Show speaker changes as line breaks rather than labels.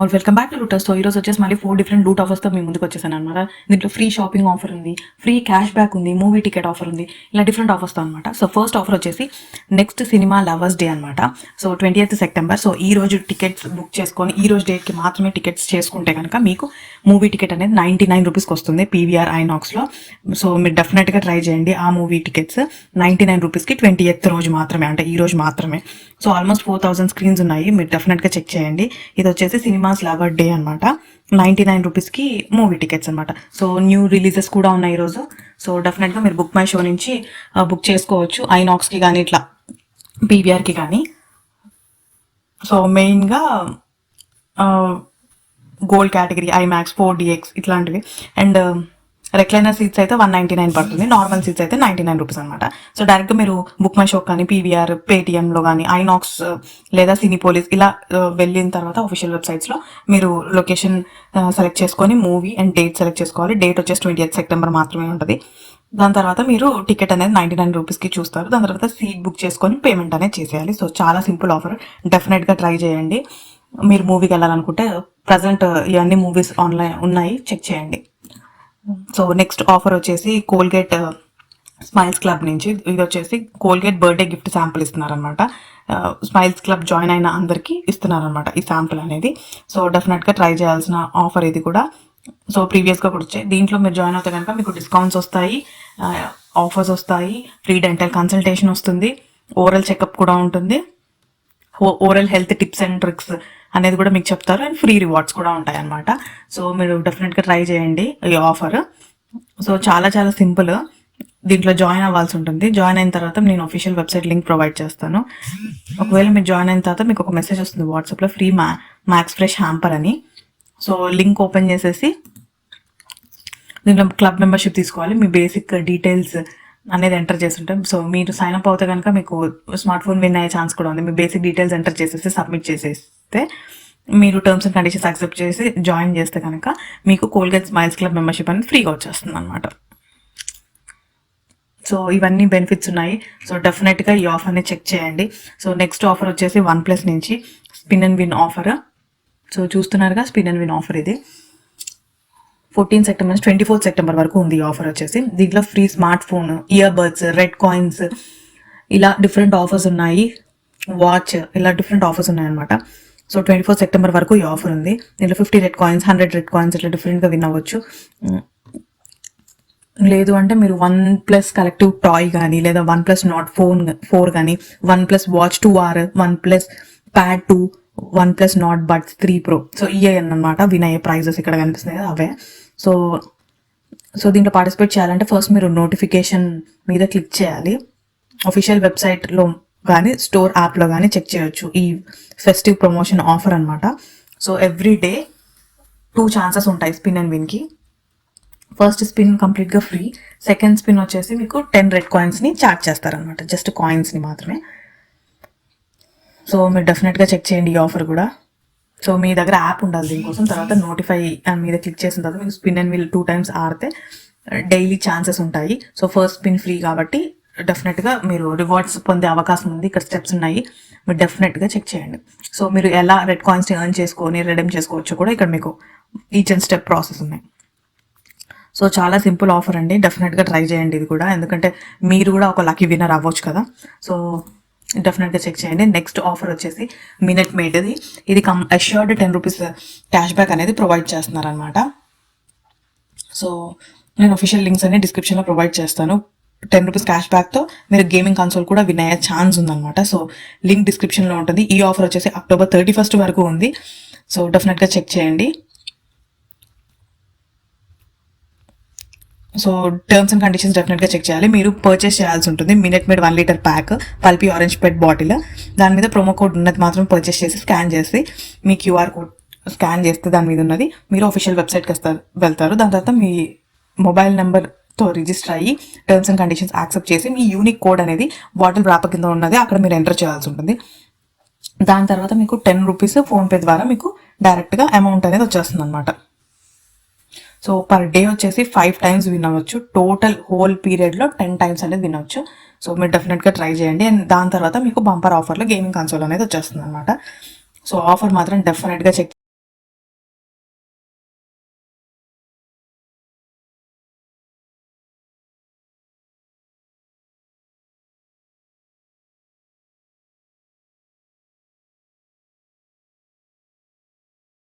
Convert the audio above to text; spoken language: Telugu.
Welcome back to Reuters. So ఈరోజు వచ్చేసి మళ్ళీ 4 డిఫరెంట్ రూట్ ఆఫర్స్తో మేము ముందుకు వచ్చేసాను అనమాట. దీంట్లో ఫ్రీ షాపింగ్ ఆఫర్ ఉంది, ఫ్రీ క్యాష్ బ్యాక్ ఉంది, మూవీ టికెట్ ఆఫర్ ఉంది, ఇలా డిఫరెంట్ ఆఫర్స్తో అనమాట. సో ఫస్ట్ ఆఫర్ వచ్చేసి నెక్స్ట్ సినిమా లవర్స్ డే అనమాట. So 20th September. సో ఈ రోజు టికెట్స్ బుక్ చేసుకొని ఈ రోజు డేట్కి మాత్రమే టికెట్స్ చేసుకుంటే కనుక మీకు మూవీ టికెట్ అనేది 99 రూపీస్కి వస్తుంది పీవీఆర్ ఐనాక్స్లో. సో మీరు డెఫినెట్గా ట్రై చేయండి. ఆ మూవీ టికెట్స్ 99 రూపీస్కి 20th రోజు మాత్రమే, అంటే ఈ రోజు మాత్రమే. సో ఆల్మోస్ట్ 4000 స్క్రీన్స్ ఉన్నాయి, మీరు డెఫినెట్గా చెక్ చేయండి. ఇది వచ్చేసి సినిమాస్ లవర్ డే అనమాట. 99 రూపీస్కి మూవీ టికెట్స్ అనమాట. సో న్యూ రిలీజెస్ కూడా ఉన్నాయి ఈరోజు. సో డెఫినెట్గా మీరు బుక్ మై షో నుంచి బుక్ చేసుకోవచ్చు, ఐనాక్స్కి కానీ ఇట్లా పీవీఆర్కి కానీ. సో మెయిన్గా గోల్డ్ కేటగిరీ, ఐమాక్స్, 4DX ఇట్లాంటివి. అండ్ రెక్లైనర్ సీట్స్ అయితే 199 పడుతుంది, నార్మల్ సీట్స్ అయితే 99 రూపీస్ అనమాట. సో డైరెక్ట్గా మీరు బుక్ మై షో కానీ పీవీఆర్, పేటిఎంలో కానీ, ఐనాక్స్ లేదా సినీపోలిస్ ఇలా వెళ్ళిన తర్వాత అఫీషియల్ వెబ్సైట్స్లో మీరు లొకేషన్ సెలెక్ట్ చేసుకొని మూవీ అండ్ డేట్ సెలెక్ట్ చేసుకోవాలి. డేట్ వచ్చేసి 20th సెప్టెంబర్ మాత్రమే ఉంటుంది. దాని తర్వాత మీరు టికెట్ అనేది 99 రూపీస్కి చూస్తారు. దాని తర్వాత సీట్ బుక్ చేసుకొని పేమెంట్ అనేది చేసేయాలి. సో చాలా సింపుల్ ఆఫర్, డెఫినెట్గా ట్రై చేయండి. మీరు మూవీకి వెళ్ళాలనుకుంటే ప్రజెంట్ ఇవన్నీ మూవీస్ ఆన్లైన్ ఉన్నాయి, చెక్ చేయండి. సో నెక్స్ట్ ఆఫర్ వచ్చేసి కోల్గేట్ స్మైల్స్ క్లబ్ నుంచి. ఇది వచ్చేసి కోల్గేట్ బర్త్డే గిఫ్ట్ శాంపుల్ ఇస్తున్నారనమాట. స్మైల్స్ క్లబ్ జాయిన్ అయిన అందరికీ ఇస్తున్నారనమాట ఈ శాంపుల్ అనేది. సో డెఫినెట్గా ట్రై చేయాల్సిన ఆఫర్ ఇది కూడా. సో ప్రీవియస్గా కూడా వచ్చాయి. దీంట్లో మీరు జాయిన్ అవుతే కనుక మీకు డిస్కౌంట్స్ వస్తాయి, ఆఫర్స్ వస్తాయి, ఫ్రీ డెంటల్ కన్సల్టేషన్ వస్తుంది, ఓరల్ చెకప్ కూడా ఉంటుంది, oral health tips and tricks అనేది కూడా మీకు చెప్తారు, అండ్ ఫ్రీ రివార్డ్స్ కూడా ఉంటాయి అన్నమాట. సో మీరు డెఫినెట్గా ట్రై చేయండి ఈ ఆఫర్. సో చాలా చాలా సింపుల్. దీంట్లో జాయిన్ అవ్వాల్సి ఉంటుంది. జాయిన్ అయిన తర్వాత నేను అఫీషియల్ వెబ్సైట్ లింక్ ప్రొవైడ్ చేస్తాను. ఒకవేళ మీరు జాయిన్ అయిన తర్వాత మీకు ఒక మెసేజ్ వస్తుంది వాట్సాప్లో, ఫ్రీ మ్యాక్స్ ఫ్రెష్ హ్యాంపర్ అని. సో లింక్ ఓపెన్ చేసేసి దీంట్లో క్లబ్ మెంబర్షిప్ తీసుకోవాలి. మీ బేసిక్ డీటెయిల్స్ అనేది ఎంటర్ చేస్తుంటాం. సో మీరు సైన్ అప్ అవుతే కనుక మీకు స్మార్ట్ ఫోన్ విన్ అయ్యే ఛాన్స్ కూడా ఉంది. మీ బేసిక్ డీటెయిల్స్ ఎంటర్ చేసేసి సబ్మిట్ చేసేస్తే మీరు టర్మ్స్ అండ్ కండిషన్స్ యాక్సెప్ట్ చేసి జాయిన్ చేస్తే కనుక మీకు కోల్గేట్ స్మైల్స్ క్లబ్ మెంబర్షిప్ అనేది ఫ్రీగా వచ్చేస్తుంది అనమాట. సో ఇవన్నీ బెనిఫిట్స్ ఉన్నాయి. సో డెఫినెట్గా ఈ ఆఫర్ని చెక్ చేయండి. సో నెక్స్ట్ ఆఫర్ వచ్చేసి OnePlus నుంచి spin and win offer. So చూస్తున్నారుగా స్పిన్ అండ్ విన్ ఆఫర్ ఇది 14 సెప్టెంబర్ నుంచి 24 సెప్టెంబర్ వరకు ఉంది ఈ ఆఫర్ వచ్చేసి. దీంట్లో free smart phone, ear buds, red coins, ఇలా డిఫరెంట్ ఆఫర్స్ ఉన్నాయి, వాచ్, ఇలా డిఫరెంట్ ఆఫర్స్ ఉన్నాయన్నమాట. సో 24 సెప్టెంబర్ వరకు ఈ ఆఫర్ ఉంది. దీంట్లో 50 రెడ్ కాయిన్స్, 100 రెడ్ కాయిన్స్ ఇట్లా డిఫరెంట్గా విన్ అవ్వచ్చు. లేదు అంటే మీరు OnePlus కలెక్టివ్ టాయ్ కానీ, లేదా OnePlus Nord 4 కానీ, OnePlus Watch 2R, OnePlus Pad 2, OnePlus Nord Buds 3 Pro. So ఇవే అన్నమాట విన్ అయ్యే ప్రైజెస్ ఇక్కడ కనిపిస్తున్నాయి కదా అవే. సో దీంట్లో పార్టిసిపేట్ చేయాలంటే ఫస్ట్ మీరు నోటిఫికేషన్ మీద క్లిక్ చేయాలి. అఫీషియల్ వెబ్సైట్లో కానీ స్టోర్ యాప్లో కానీ చెక్ చేయొచ్చు ఈ ఫెస్టివ్ ప్రమోషన్ ఆఫర్ అనమాట. సో ఎవ్రీ డే 2 ఛాన్సెస్ ఉంటాయి స్పిన్ అండ్ విన్కి. ఫస్ట్ స్పిన్ కంప్లీట్గా ఫ్రీ, సెకండ్ స్పిన్ వచ్చేసి మీకు 10 రెడ్ కాయిన్స్ని చార్జ్ చేస్తారనమాట, జస్ట్ కాయిన్స్ని మాత్రమే. సో మీరు డెఫినెట్గా చెక్ చేయండి ఈ ఆఫర్ కూడా. సో మీ దగ్గర యాప్ ఉండాలి దీనికోసం. తర్వాత నోటిఫై మీద క్లిక్ చేసిన తర్వాత మీకు స్పిన్ అండ్ విల్ 2 times ఆడితే డైలీ ఛాన్సెస్ ఉంటాయి. సో ఫస్ట్ స్పిన్ ఫ్రీ కాబట్టి డెఫినెట్గా మీరు రివార్డ్స్ పొందే అవకాశం ఉంది. ఇక్కడ స్టెప్స్ ఉన్నాయి, మీరు డెఫినెట్గా చెక్ చేయండి. సో మీరు ఎలా రెడ్ కాయిన్స్ని ఎర్న్ చేసుకొని రెడీమ్ చేసుకోవచ్చు కూడా ఇక్కడ మీకు ఈచ్ అండ్ స్టెప్ ప్రాసెస్ ఉన్నాయి. సో చాలా సింపుల్ ఆఫర్ అండి, డెఫినెట్గా ట్రై చేయండి ఇది కూడా, ఎందుకంటే మీరు కూడా ఒక లక్కీ విన్నర్ అవ్వచ్చు కదా. సో డెఫినెట్గా చెక్ చేయండి. నెక్స్ట్ ఆఫర్ వచ్చేసి మినిట్ మేడ్ది. ఇది అష్యూర్డ్ 10 రూపీస్ క్యాష్ బ్యాక్ అనేది ప్రొవైడ్ చేస్తున్నారనమాట. సో నేను అఫీషియల్ లింక్స్ అన్ని డిస్క్రిప్షన్లో ప్రొవైడ్ చేస్తాను. 10 రూపీస్ క్యాష్ బ్యాక్తో మీరు గేమింగ్ కన్సోల్ కూడా విన్ అయ్యే ఛాన్స్ ఉందన్నమాట. సో లింక్ డిస్క్రిప్షన్లో ఉంటుంది. ఈ ఆఫర్ వచ్చేసి October 31st వరకు ఉంది. సో డెఫినెట్గా చెక్ చేయండి. సో టర్మ్స్ అండ్ కండిషన్స్ డెఫినెట్గా చెక్ చేయాలి. మీరు పర్చేస్ చేయాల్సి ఉంటుంది Minute Maid 1 litre pack, Pulpy orange pet bottle. దాని మీద ప్రోమో కోడ్ ఉన్నది మాత్రం పర్చేస్ చేసి స్కాన్ చేసి మీ QR కోడ్ స్కాన్ చేస్తే దాని మీద ఉన్నది మీరు అఫీషియల్ వెబ్సైట్కి వెళ్తారు. దాని తర్వాత మీ మొబైల్ నెంబర్తో రిజిస్టర్ అయ్యి టర్మ్స్ అండ్ కండిషన్స్ యాక్సెప్ట్ చేసి మీ యూనిక్ కోడ్ అనేది బాటిల్ ర్యాపర్ కింద ఉన్నది అక్కడ మీరు ఎంటర్ చేయాల్సి ఉంటుంది. దాని తర్వాత మీకు 10 రూపీస్ ఫోన్పే ద్వారా మీకు డైరెక్ట్గా అమౌంట్ అనేది వచ్చేస్తుంది అనమాట. సో పర్ డే వచ్చేసి 5 times విన్ అవ్వచ్చు. టోటల్ హోల్ పీరియడ్లో 10 times అనేది విన్ అవ్వచ్చు. సో మీరు డెఫినెట్గా ట్రై చేయండి. అండ్ దాని తర్వాత మీకు బంపర్ ఆఫర్లో గేమింగ్ కన్సోల్ అనేది వచ్చేస్తుంది అనమాట. సో ఆఫర్ మాత్రం డెఫినెట్గా చెక్